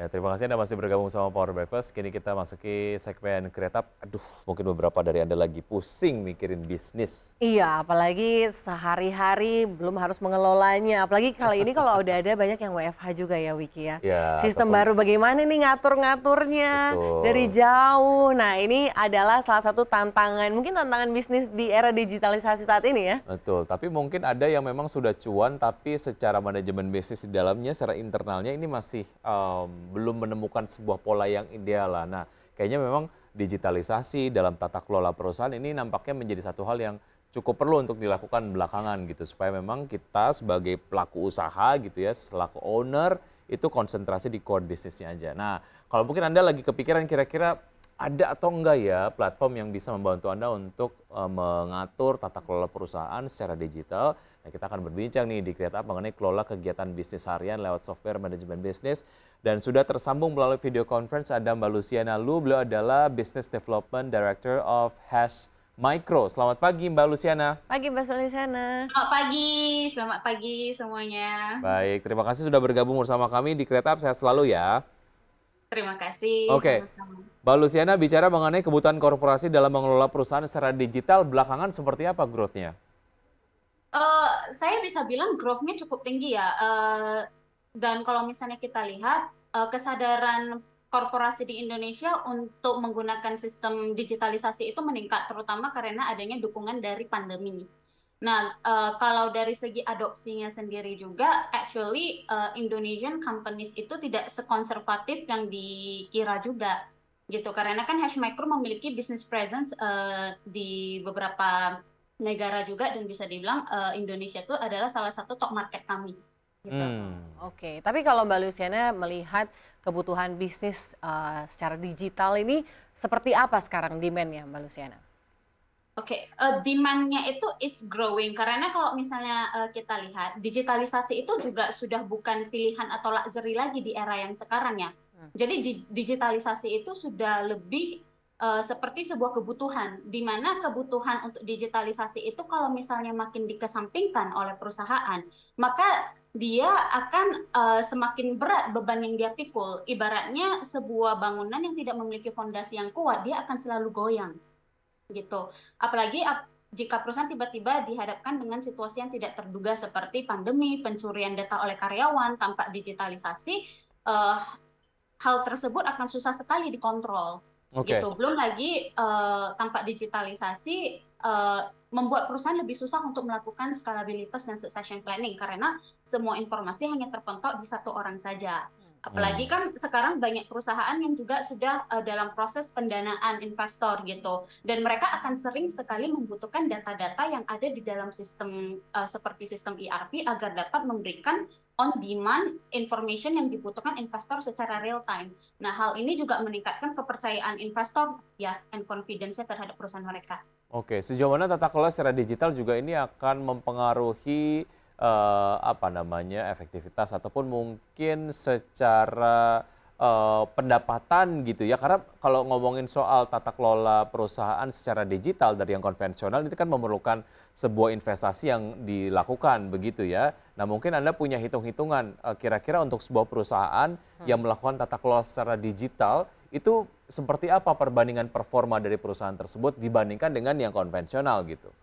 Ya, terima kasih Anda masih bergabung sama Power Breakfast. Kini kita masuki segmen Kreatif. Aduh, mungkin beberapa dari Anda lagi pusing mikirin bisnis. Iya, apalagi sehari-hari belum harus mengelolanya. Apalagi kali ini kalau udah ada banyak yang WFH juga ya, Wiki ya. Ya, Sistem ataupun baru bagaimana nih ngatur-ngaturnya dari betul. jauh. Nah, ini adalah salah satu tantangan, mungkin tantangan bisnis di era digitalisasi saat ini ya. Betul, tapi mungkin ada yang memang sudah cuan, tapi secara manajemen bisnis di dalamnya, secara internalnya ini masih belum menemukan sebuah pola yang ideal lah. Nah, kayaknya memang digitalisasi dalam tata kelola perusahaan ini nampaknya menjadi satu hal yang cukup perlu untuk dilakukan belakangan gitu, supaya memang kita sebagai pelaku usaha gitu ya, selaku owner, itu konsentrasi di core bisnisnya aja. Nah, kalau mungkin Anda lagi kepikiran kira-kira ada atau enggak ya platform yang bisa membantu Anda untuk mengatur tata kelola perusahaan secara digital. Nah, kita akan berbincang nih di Kreatif mengenai kelola kegiatan bisnis harian lewat software manajemen bisnis. Dan sudah tersambung melalui video conference ada Mbak Luciana Lu, beliau adalah Business Development Director of Hash Micro. Selamat pagi Mbak Luciana. Pagi Mbak Solisana. Selamat pagi semuanya. Baik, terima kasih sudah bergabung bersama kami di Kreatif, sehat selalu ya. Terima kasih, Oke, sama-sama. Mbak Luciana bicara mengenai kebutuhan korporasi dalam mengelola perusahaan secara digital, belakangan seperti apa growth-nya? Saya bisa bilang growth-nya cukup tinggi ya. Dan kalau misalnya kita lihat kesadaran korporasi di Indonesia untuk menggunakan sistem digitalisasi itu meningkat, terutama karena adanya dukungan dari pandemi. Nah, kalau dari segi adopsinya sendiri juga, actually Indonesian companies itu tidak sekonservatif yang dikira juga, gitu. Karena kan Hash Micro memiliki business presence di beberapa negara juga dan bisa dibilang Indonesia itu adalah salah satu top market kami, gitu. Oke, tapi kalau Mbak Luciana melihat kebutuhan bisnis secara digital ini seperti apa sekarang demand-nya Mbak Luciana? Oke, demand-nya itu is growing karena kalau misalnya kita lihat digitalisasi itu juga sudah bukan pilihan atau luxury lagi di era yang sekarang ya. Jadi digitalisasi itu sudah lebih seperti sebuah kebutuhan, di mana kebutuhan untuk digitalisasi itu kalau misalnya makin dikesampingkan oleh perusahaan, maka dia akan semakin berat beban yang dia pikul. Ibaratnya sebuah bangunan yang tidak memiliki fondasi yang kuat, dia akan selalu goyang gitu. Apalagi jika perusahaan tiba-tiba dihadapkan dengan situasi yang tidak terduga seperti pandemi, pencurian data oleh karyawan tanpa digitalisasi, eh, hal tersebut akan susah sekali dikontrol Oke. gitu. Belum lagi tanpa digitalisasi membuat perusahaan lebih susah untuk melakukan skalabilitas dan succession planning karena semua informasi hanya terpentok di satu orang saja. Apalagi kan sekarang banyak perusahaan yang juga sudah dalam proses pendanaan investor gitu. Dan mereka akan sering sekali membutuhkan data-data yang ada di dalam sistem seperti sistem ERP agar dapat memberikan on-demand information yang dibutuhkan investor secara real time. Nah, hal ini juga meningkatkan kepercayaan investor ya and confidence-nya terhadap perusahaan mereka. Oke, sejauh mana tata kelola secara digital juga ini akan mempengaruhi apa namanya efektivitas ataupun mungkin secara pendapatan gitu ya, karena kalau ngomongin soal tata kelola perusahaan secara digital dari yang konvensional itu kan memerlukan sebuah investasi yang dilakukan begitu ya. Nah mungkin Anda punya hitung-hitungan kira-kira untuk sebuah perusahaan yang melakukan tata kelola secara digital itu seperti apa perbandingan performa dari perusahaan tersebut dibandingkan dengan yang konvensional gitu.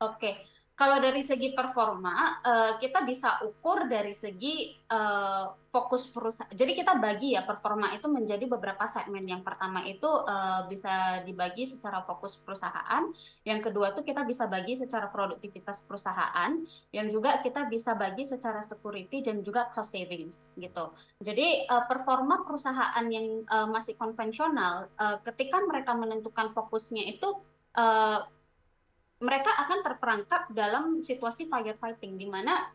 Oke, kalau dari segi performa, kita bisa ukur dari segi fokus perusahaan. Jadi kita bagi ya performa itu menjadi beberapa segmen. Yang pertama itu bisa dibagi secara fokus perusahaan. Yang kedua itu kita bisa bagi secara produktivitas perusahaan. Yang juga kita bisa bagi secara security dan juga cost savings gitu. Jadi performa perusahaan yang masih konvensional, ketika mereka menentukan fokusnya itu uh, mereka akan terperangkap dalam situasi firefighting di mana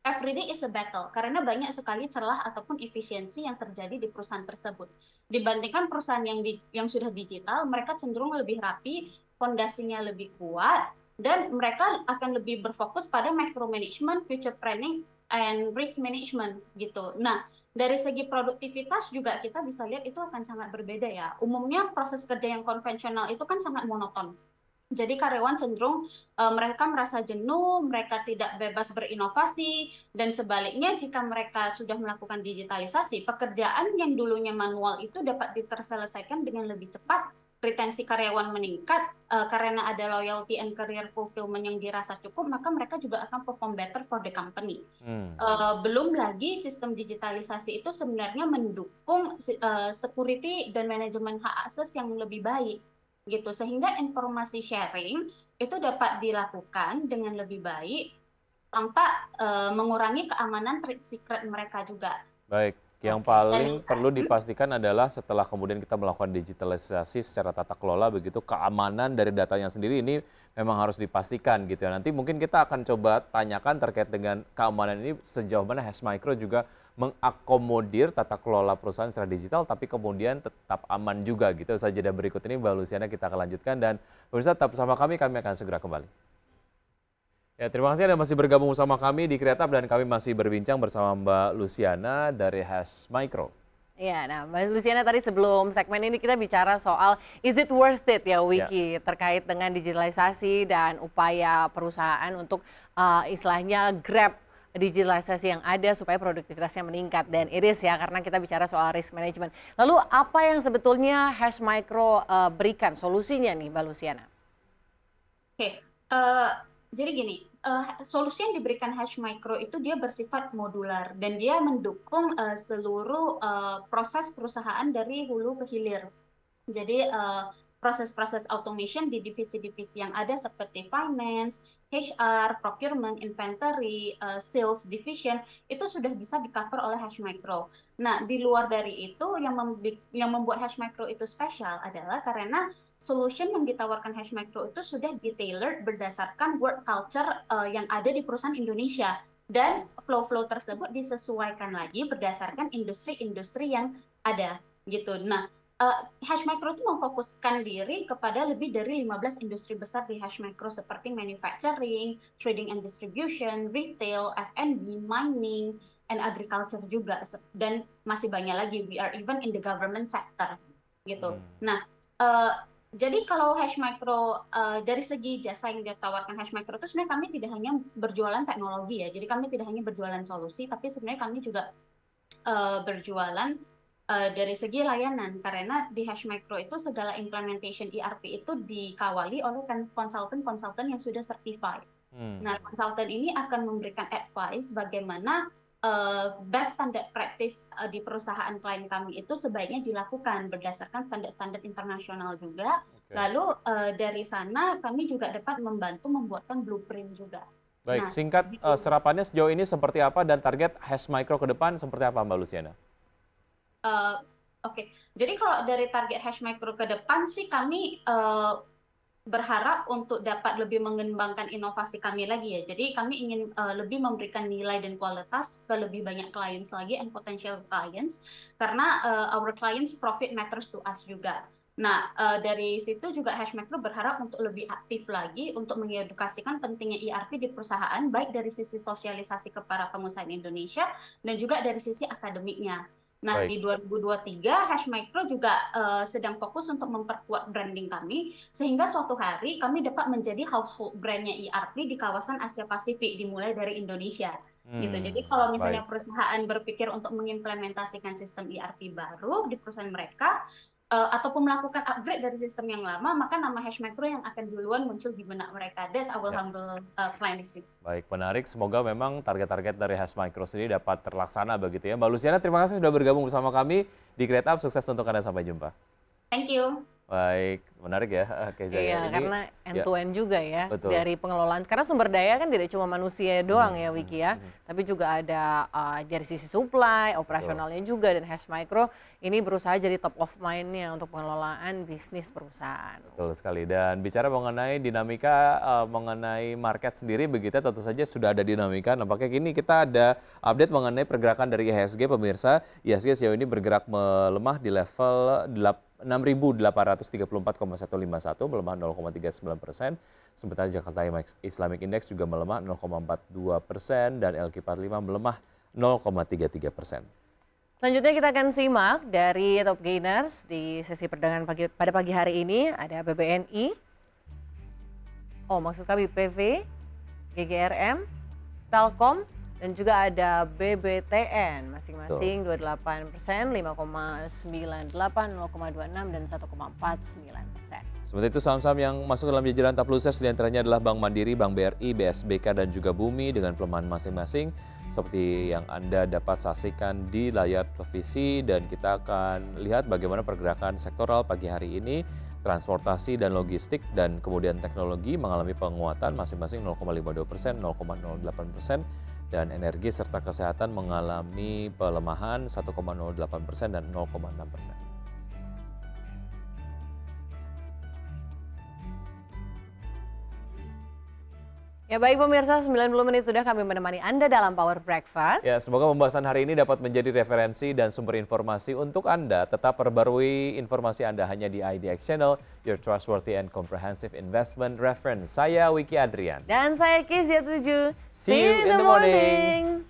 every day is a battle karena banyak sekali celah ataupun efisiensi yang terjadi di perusahaan tersebut. Dibandingkan perusahaan yang sudah digital, mereka cenderung lebih rapi, fondasinya lebih kuat, dan mereka akan lebih berfokus pada micromanagement, future planning, and risk management gitu. Nah, dari segi produktivitas juga kita bisa lihat itu akan sangat berbeda ya. Umumnya proses kerja yang konvensional itu kan sangat monoton Jadi karyawan cenderung mereka merasa jenuh, mereka tidak bebas berinovasi, dan sebaliknya jika mereka sudah melakukan digitalisasi, pekerjaan yang dulunya manual itu dapat terselesaikan dengan lebih cepat, retensi karyawan meningkat, karena ada loyalty and career fulfillment yang dirasa cukup, maka mereka juga akan perform better for the company. Hmm. Belum lagi sistem digitalisasi itu sebenarnya mendukung security dan manajemen hak akses yang lebih baik gitu, sehingga informasi sharing itu dapat dilakukan dengan lebih baik tanpa mengurangi keamanan trade secret mereka juga. Baik, yang Oke. paling perlu dipastikan adalah setelah kemudian kita melakukan digitalisasi secara tata kelola begitu, keamanan dari datanya sendiri ini memang harus dipastikan gitu ya. Nanti mungkin kita akan coba tanyakan terkait dengan keamanan ini sejauh mana Hash Micro juga mengakomodir tata kelola perusahaan secara digital tapi kemudian tetap aman juga gitu. Saja jeda berikut ini Mbak Luciana kita akan lanjutkan dan pemirsa tetap bersama kami akan segera kembali. Ya, terima kasih Anda masih bergabung bersama kami di Kreatif dan kami masih berbincang bersama Mbak Luciana dari Hash Micro. Iya, nah Mbak Luciana tadi sebelum segmen ini kita bicara soal is it worth it ya Wiki terkait dengan digitalisasi dan upaya perusahaan untuk istilahnya grab digitalisasi yang ada supaya produktivitasnya meningkat dan it is ya karena kita bicara soal risk management. Lalu apa yang sebetulnya Hash Micro berikan solusinya nih Mbak Luciana? Oke, jadi gini, solusi yang diberikan Hash Micro itu dia bersifat modular dan dia mendukung seluruh proses perusahaan dari hulu ke hilir. Jadi proses-proses automation di divisi-divisi yang ada seperti finance, HR, procurement, inventory, sales division itu sudah bisa di-cover oleh Hash Micro. Nah, di luar dari itu yang membuat Hash Micro itu spesial adalah karena solution yang ditawarkan Hash Micro itu sudah di-tailored berdasarkan work culture yang ada di perusahaan Indonesia. Dan flow-flow tersebut disesuaikan lagi berdasarkan industri-industri yang ada gitu. Nah, Hash Micro itu memfokuskan diri kepada lebih dari 15 industri besar di Hash Micro seperti manufacturing, trading and distribution, retail, F&B, mining, and agriculture juga. Dan masih banyak lagi, we are even in the government sector gitu. Nah, jadi kalau Hash Micro dari segi jasa yang ditawarkan Hash Micro itu sebenarnya kami tidak hanya berjualan teknologi ya. Jadi kami tidak hanya berjualan solusi, tapi sebenarnya kami juga berjualan dari segi layanan karena di Hash Micro itu segala implementation ERP itu dikawali oleh konsultan-konsultan yang sudah certified. Nah, konsultan ini akan memberikan advice bagaimana best standard practice di perusahaan klien kami itu sebaiknya dilakukan berdasarkan standar-standar internasional juga. Lalu dari sana kami juga dapat membantu membuatkan blueprint juga. Baik, singkat serapannya sejauh ini seperti apa dan target Hash Micro ke depan seperti apa Mbak Luciana? Oke, jadi kalau dari target Hash Micro ke depan sih kami berharap untuk dapat lebih mengembangkan inovasi kami lagi ya. Jadi kami ingin lebih memberikan nilai dan kualitas ke lebih banyak clients lagi and potential clients karena our clients profit matters to us juga. Nah, dari situ juga Hash Micro berharap untuk lebih aktif lagi untuk mengedukasikan pentingnya ERP di perusahaan baik dari sisi sosialisasi ke para pengusaha Indonesia dan juga dari sisi akademiknya. Nah, di 2023 Hash Micro juga sedang fokus untuk memperkuat branding kami sehingga suatu hari kami dapat menjadi household brandnya ERP di kawasan Asia Pasifik dimulai dari Indonesia. Gitu. Jadi kalau misalnya perusahaan berpikir untuk mengimplementasikan sistem ERP baru di perusahaan mereka ataupun melakukan upgrade dari sistem yang lama, maka nama Hash Micro yang akan duluan muncul di benak mereka. That's our humble plan. Baik, menarik. Semoga memang target-target dari Hash Micro sendiri dapat terlaksana begitu ya. Mbak Luciana, terima kasih sudah bergabung bersama kami di Kreatif. Sukses untuk Anda, sampai jumpa. Thank you. Baik, menarik ya. Oke, Iya, karena end to end juga ya betul. dari pengelolaan. Karena sumber daya kan tidak cuma manusia doang ya Wiki ya, tapi juga ada dari sisi supply, operasionalnya juga dan Hash Micro ini berusaha jadi top of mind-nya untuk pengelolaan bisnis perusahaan. Betul sekali. Dan bicara mengenai dinamika mengenai market sendiri begitu, tentu saja sudah ada dinamika. Nampaknya kini kita ada update mengenai pergerakan dari IHSG pemirsa. IHSG sejauh ini bergerak melemah di level 6.834,151 melemah 0,39%. Sementara Jakarta Islamic Index juga melemah 0,42% dan LQ45 melemah 0,33%. Selanjutnya kita akan simak dari top gainers di sesi perdagangan pada pagi hari ini ada BBNI Oh, maksud kami PV, GGRM, Telkom, dan juga ada BBTN masing-masing 28%, 5,98, 0,26 dan 1,49%. Seperti itu saham-saham yang masuk dalam jajaran top losers diantaranya adalah Bank Mandiri, Bank BRI, BSBK dan juga Bumi dengan pelemahan masing-masing seperti yang Anda dapat saksikan di layar televisi, dan kita akan lihat bagaimana pergerakan sektoral pagi hari ini. Transportasi dan logistik dan kemudian teknologi mengalami penguatan masing-masing 0,52%, 0,08%, dan energi serta kesehatan mengalami pelemahan 1,08% dan 0,6%. Ya baik pemirsa, 90 menit sudah kami menemani Anda dalam Power Breakfast. Ya, semoga pembahasan hari ini dapat menjadi referensi dan sumber informasi untuk Anda. Tetap perbarui informasi Anda hanya di IDX Channel, your trustworthy and comprehensive investment reference. Saya Wiki Adrian. Dan saya Kezia 7. See you in the morning.